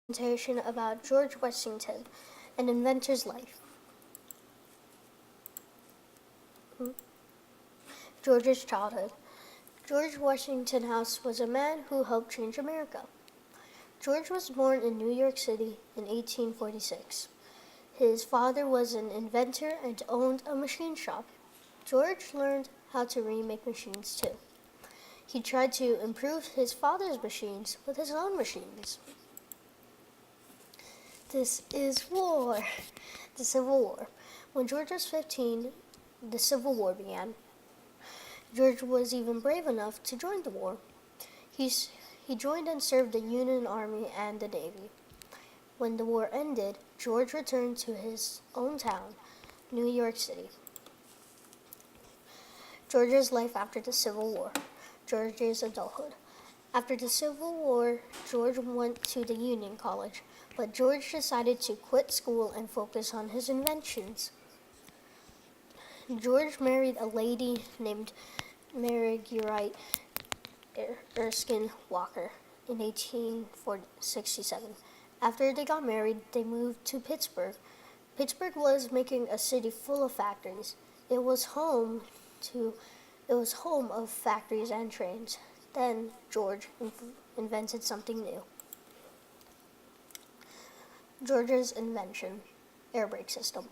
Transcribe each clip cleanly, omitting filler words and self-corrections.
Presentation about George Washington, an inventor's life. George's childhood. George Westingtonhouse was a man who helped change America. George was born in New York City in 1846. His father was an inventor and owned a machine shop. George learned how to remake machines too. He tried to improve his father's machines with his own machines. This is war. The Civil War. When George was 15, the Civil War began. George was even brave enough to join the war. He joined and served the Union Army and the Navy. When the war ended, George returned to his own town, New York City. George's life after the Civil War. George's adulthood. After the Civil War, George went to the Union College, but George decided to quit school and focus on his inventions. George married a lady named Marguerite Erskine Walker in 1867. After they got married, they moved to Pittsburgh. Pittsburgh was making a city full of factories. It was home of factories and trains. Then George invented something new. George's invention, air brake system.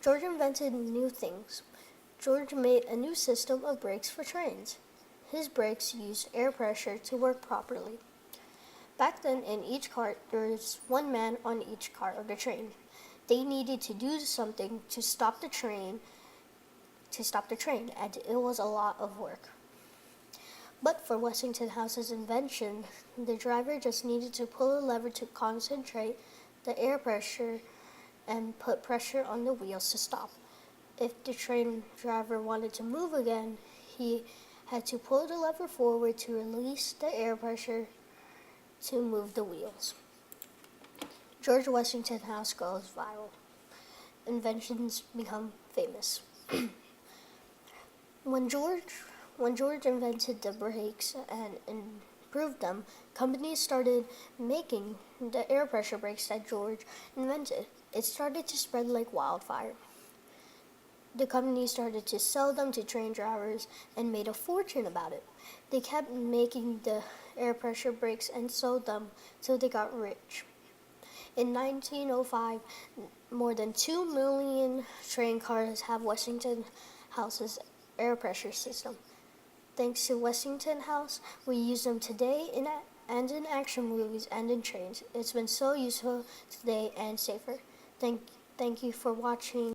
George invented new things. George made a new system of brakes for trains. His brakes used air pressure to work properly. Back then, in each cart, there was one man on each cart of the train. They needed to do something to stop the train, and it was a lot of work. But for Westinghouse's invention, the driver just needed to pull a lever to concentrate the air pressure and put pressure on the wheels to stop. If the train driver wanted to move again, he had to pull the lever forward to release the air pressure to move the wheels. George Westingtonhouse goes viral. Inventions become famous. When George invented the brakes and improved them, companies started making the air pressure brakes that George invented. It started to spread like wildfire. The company started to sell them to train drivers and made a fortune about it. They kept making the air pressure brakes and sold them till they got rich. In 1905, more than 2 million train cars have Westinghouse's air pressure system. Thanks to Westingtonhouse, we use them today in action movies and in trains. It's been so useful today and safer. Thank you for watching.